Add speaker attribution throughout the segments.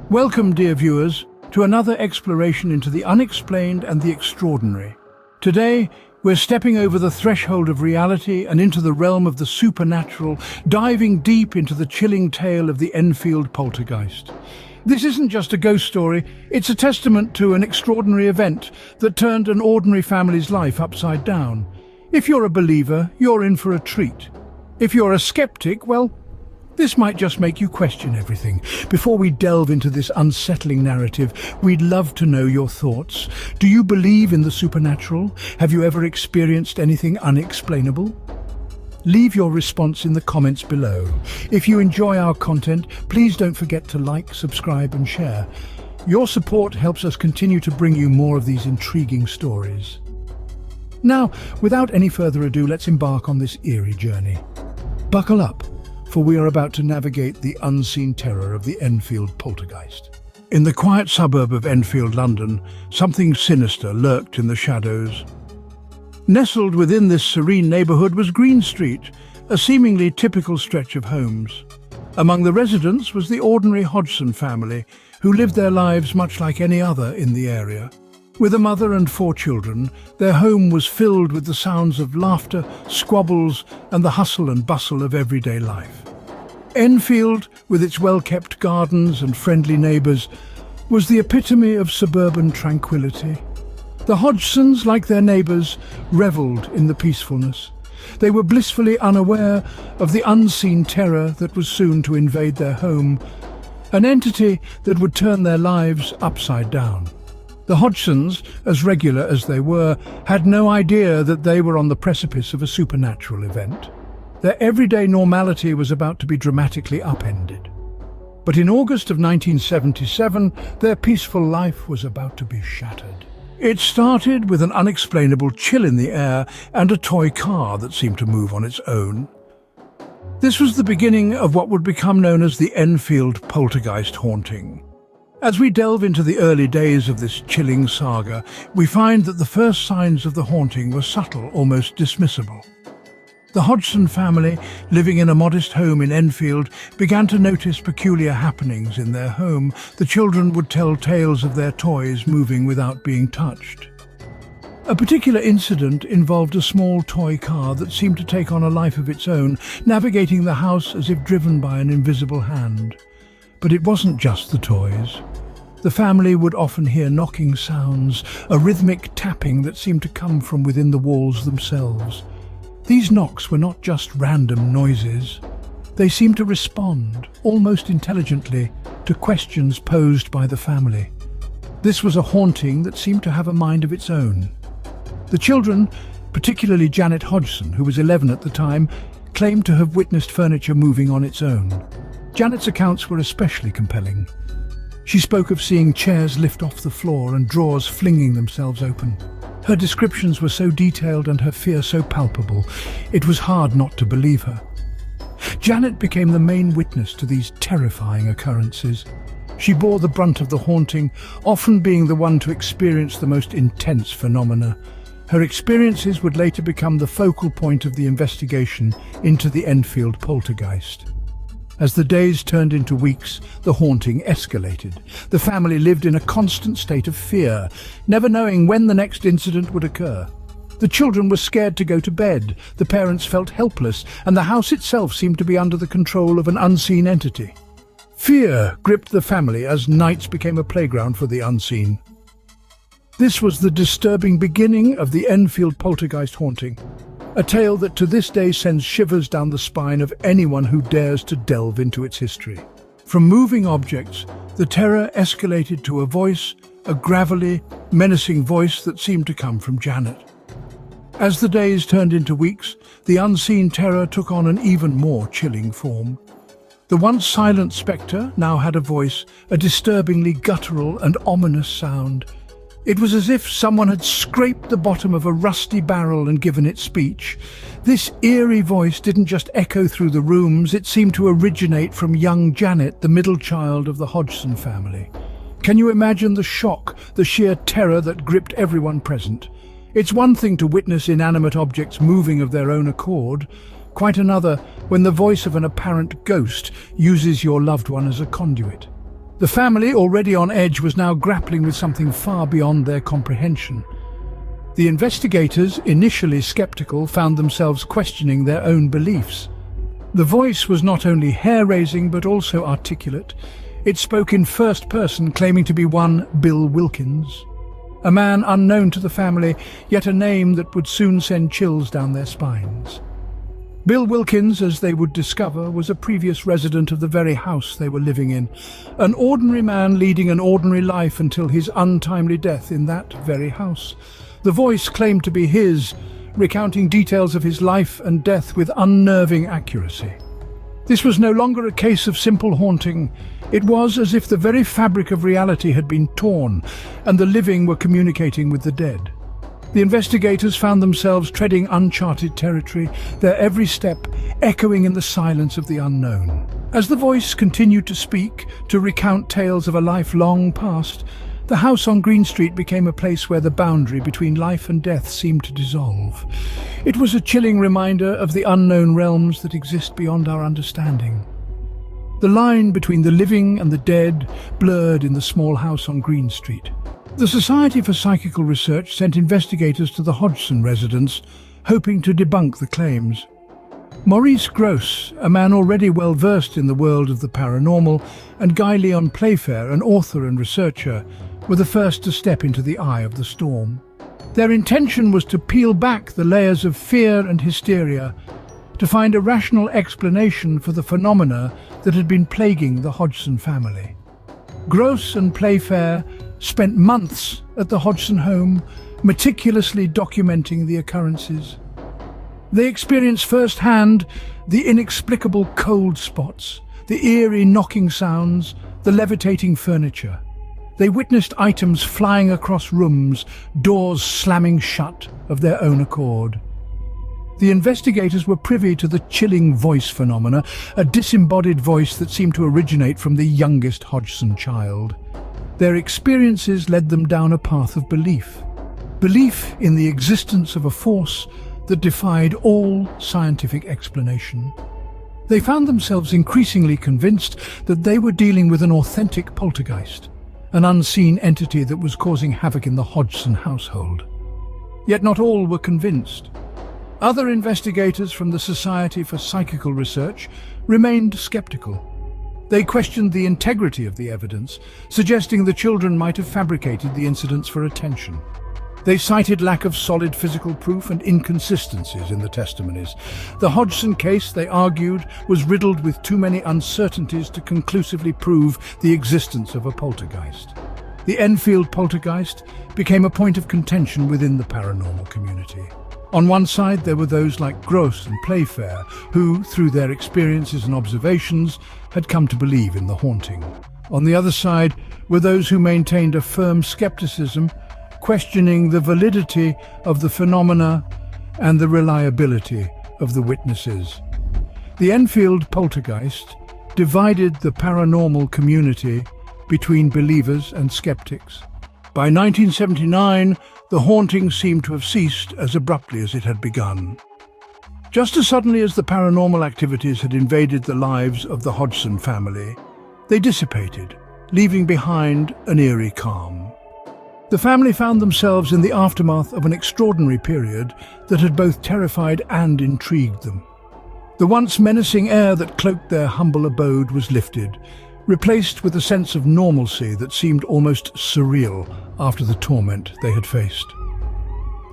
Speaker 1: Welcome, dear viewers, to another exploration into the unexplained and the extraordinary. Today, we're stepping over the threshold of reality and into the realm of the supernatural, diving deep into the chilling tale of the Enfield Poltergeist. This isn't just a ghost story, it's a testament to an extraordinary event that turned an ordinary family's life upside down. If you're a believer, you're in for a treat. If you're a skeptic, well, this might just make you question everything. Before we delve into this unsettling narrative, we'd love to know your thoughts. Do you believe in the supernatural? Have you ever experienced anything unexplainable? Leave your response in the comments below. If you enjoy our content, please don't forget to like, subscribe and share. Your support helps us continue to bring you more of these intriguing stories. Now, without any further ado, let's embark on this eerie journey. Buckle up, for we are about to navigate the unseen terror of the Enfield Poltergeist. In the quiet suburb of Enfield, London, something sinister lurked in the shadows. Nestled within this serene neighbourhood was Green Street, a seemingly typical stretch of homes. Among the residents was the ordinary Hodgson family, who lived their lives much like any other in the area. With a mother and 4 children, their home was filled with the sounds of laughter, squabbles, and the hustle and bustle of everyday life. Enfield, with its well-kept gardens and friendly neighbours, was the epitome of suburban tranquility. The Hodgsons, like their neighbours, revelled in the peacefulness. They were blissfully unaware of the unseen terror that was soon to invade their home, an entity that would turn their lives upside down. The Hodgsons, as regular as they were, had no idea that they were on the precipice of a supernatural event. Their everyday normality was about to be dramatically upended. But in August of 1977, their peaceful life was about to be shattered. It started with an unexplainable chill in the air and a toy car that seemed to move on its own. This was the beginning of what would become known as the Enfield Poltergeist haunting. As we delve into the early days of this chilling saga, we find that the first signs of the haunting were subtle, almost dismissible. The Hodgson family, living in a modest home in Enfield, began to notice peculiar happenings in their home. The children would tell tales of their toys moving without being touched. A particular incident involved a small toy car that seemed to take on a life of its own, navigating the house as if driven by an invisible hand. But it wasn't just the toys. The family would often hear knocking sounds, a rhythmic tapping that seemed to come from within the walls themselves. These knocks were not just random noises. They seemed to respond, almost intelligently, to questions posed by the family. This was a haunting that seemed to have a mind of its own. The children, particularly Janet Hodgson, who was 11 at the time, claimed to have witnessed furniture moving on its own. Janet's accounts were especially compelling. She spoke of seeing chairs lift off the floor and drawers flinging themselves open. Her descriptions were so detailed and her fear so palpable, it was hard not to believe her. Janet became the main witness to these terrifying occurrences. She bore the brunt of the haunting, often being the one to experience the most intense phenomena. Her experiences would later become the focal point of the investigation into the Enfield Poltergeist. As the days turned into weeks, the haunting escalated. The family lived in a constant state of fear, never knowing when the next incident would occur. The children were scared to go to bed, the parents felt helpless, and the house itself seemed to be under the control of an unseen entity. Fear gripped the family as nights became a playground for the unseen. This was the disturbing beginning of the Enfield Poltergeist haunting. A tale that to this day sends shivers down the spine of anyone who dares to delve into its history. From moving objects, the terror escalated to a voice, a gravelly, menacing voice that seemed to come from Janet. As the days turned into weeks, the unseen terror took on an even more chilling form. The once silent spectre now had a voice, a disturbingly guttural and ominous sound. It was as if someone had scraped the bottom of a rusty barrel and given it speech. This eerie voice didn't just echo through the rooms, it seemed to originate from young Janet, the middle child of the Hodgson family. Can you imagine the shock, the sheer terror that gripped everyone present? It's one thing to witness inanimate objects moving of their own accord, quite another when the voice of an apparent ghost uses your loved one as a conduit. The family, already on edge, was now grappling with something far beyond their comprehension. The investigators, initially skeptical, found themselves questioning their own beliefs. The voice was not only hair-raising but also articulate. It spoke in first person, claiming to be one Bill Wilkins, a man unknown to the family, yet a name that would soon send chills down their spines. Bill Wilkins, as they would discover, was a previous resident of the very house they were living in, an ordinary man leading an ordinary life until his untimely death in that very house. The voice claimed to be his, recounting details of his life and death with unnerving accuracy. This was no longer a case of simple haunting. It was as if the very fabric of reality had been torn, and the living were communicating with the dead. The investigators found themselves treading uncharted territory, their every step echoing in the silence of the unknown. As the voice continued to speak, to recount tales of a life long past, the house on Green Street became a place where the boundary between life and death seemed to dissolve. It was a chilling reminder of the unknown realms that exist beyond our understanding. The line between the living and the dead blurred in the small house on Green Street. The Society for Psychical Research sent investigators to the Hodgson residence, hoping to debunk the claims. Maurice Gross, a man already well versed in the world of the paranormal, and Guy Leon Playfair, an author and researcher, were the first to step into the eye of the storm. Their intention was to peel back the layers of fear and hysteria, to find a rational explanation for the phenomena that had been plaguing the Hodgson family. Gross and Playfair spent months at the Hodgson home, meticulously documenting the occurrences. They experienced firsthand the inexplicable cold spots, the eerie knocking sounds, the levitating furniture. They witnessed items flying across rooms, doors slamming shut of their own accord. The investigators were privy to the chilling voice phenomena, a disembodied voice that seemed to originate from the youngest Hodgson child. Their experiences led them down a path of belief. Belief in the existence of a force that defied all scientific explanation. They found themselves increasingly convinced that they were dealing with an authentic poltergeist, an unseen entity that was causing havoc in the Hodgson household. Yet not all were convinced. Other investigators from the Society for Psychical Research remained skeptical. They questioned the integrity of the evidence, suggesting the children might have fabricated the incidents for attention. They cited lack of solid physical proof and inconsistencies in the testimonies. The Hodgson case, they argued, was riddled with too many uncertainties to conclusively prove the existence of a poltergeist. The Enfield Poltergeist became a point of contention within the paranormal community. On one side, there were those like Gross and Playfair, who, through their experiences and observations, had come to believe in the haunting. On the other side were those who maintained a firm skepticism, questioning the validity of the phenomena and the reliability of the witnesses. The Enfield Poltergeist divided the paranormal community between believers and skeptics. By 1979, the haunting seemed to have ceased as abruptly as it had begun. Just as suddenly as the paranormal activities had invaded the lives of the Hodgson family, they dissipated, leaving behind an eerie calm. The family found themselves in the aftermath of an extraordinary period that had both terrified and intrigued them. The once menacing air that cloaked their humble abode was lifted, replaced with a sense of normalcy that seemed almost surreal after the torment they had faced.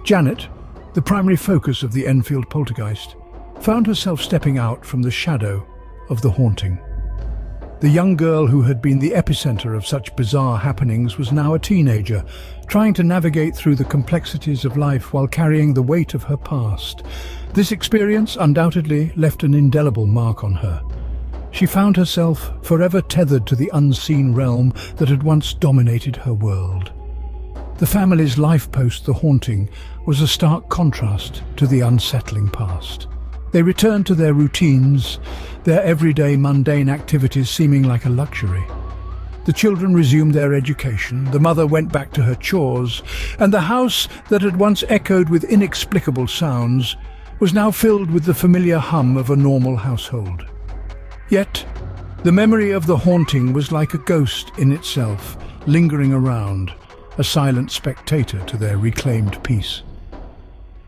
Speaker 1: Janet, the primary focus of the Enfield Poltergeist, found herself stepping out from the shadow of the haunting. The young girl who had been the epicenter of such bizarre happenings was now a teenager, trying to navigate through the complexities of life while carrying the weight of her past. This experience undoubtedly left an indelible mark on her. She found herself forever tethered to the unseen realm that had once dominated her world. The family's life post, the haunting, was a stark contrast to the unsettling past. They returned to their routines, their everyday mundane activities seeming like a luxury. The children resumed their education, the mother went back to her chores, and the house that had once echoed with inexplicable sounds was now filled with the familiar hum of a normal household. Yet, The memory of the haunting was like a ghost in itself, lingering around, a silent spectator to their reclaimed peace.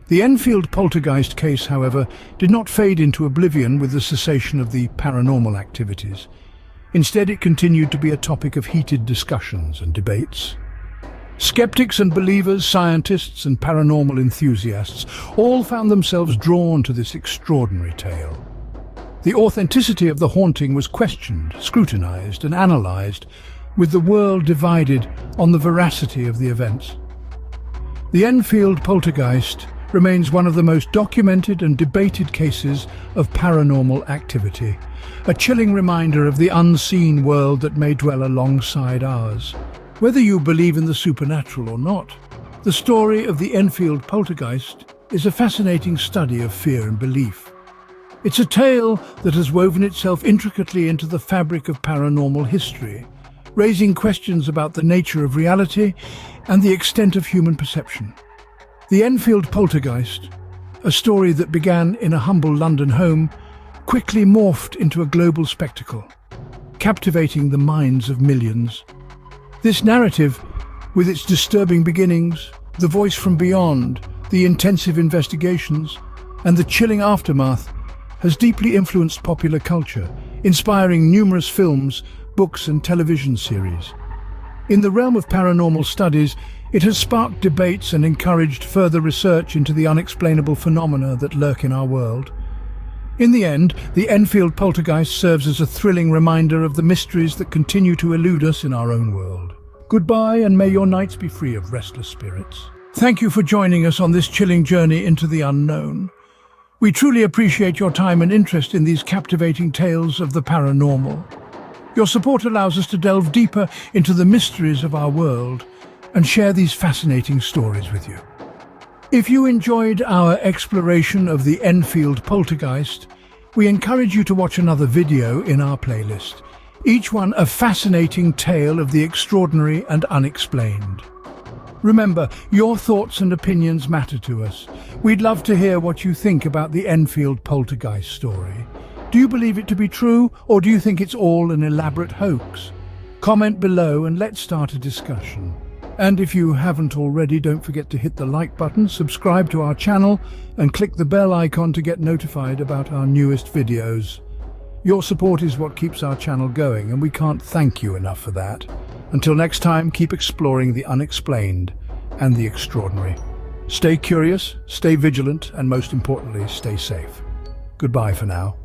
Speaker 1: The Enfield Poltergeist case, however, did not fade into oblivion with the cessation of the paranormal activities. Instead, it continued to be a topic of heated discussions and debates. Skeptics and believers, scientists and paranormal enthusiasts all found themselves drawn to this extraordinary tale. The authenticity of the haunting was questioned, scrutinized and analyzed, with the world divided on the veracity of the events. The Enfield Poltergeist remains one of the most documented and debated cases of paranormal activity, a chilling reminder of the unseen world that may dwell alongside ours. Whether you believe in the supernatural or not, the story of the Enfield Poltergeist is a fascinating study of fear and belief. It's a tale that has woven itself intricately into the fabric of paranormal history, raising questions about the nature of reality and the extent of human perception. The Enfield Poltergeist, a story that began in a humble London home, quickly morphed into a global spectacle, captivating the minds of millions. This narrative, with its disturbing beginnings, the voice from beyond, the intensive investigations, and the chilling aftermath, has deeply influenced popular culture, inspiring numerous films, books and television series. In the realm of paranormal studies, it has sparked debates and encouraged further research into the unexplainable phenomena that lurk in our world. In the end, the Enfield Poltergeist serves as a thrilling reminder of the mysteries that continue to elude us in our own world. Goodbye, and may your nights be free of restless spirits. Thank you for joining us on this chilling journey into the unknown. We truly appreciate your time and interest in these captivating tales of the paranormal. Your support allows us to delve deeper into the mysteries of our world and share these fascinating stories with you. If you enjoyed our exploration of the Enfield Poltergeist, we encourage you to watch another video in our playlist, each one a fascinating tale of the extraordinary and unexplained. Remember, your thoughts and opinions matter to us. We'd love to hear what you think about the Enfield Poltergeist story. Do you believe it to be true, or do you think it's all an elaborate hoax? Comment below and let's start a discussion. And if you haven't already, don't forget to hit the like button, subscribe to our channel, and click the bell icon to get notified about our newest videos. Your support is what keeps our channel going, and we can't thank you enough for that. Until next time, keep exploring the unexplained and the extraordinary. Stay curious, stay vigilant, and most importantly, stay safe. Goodbye for now.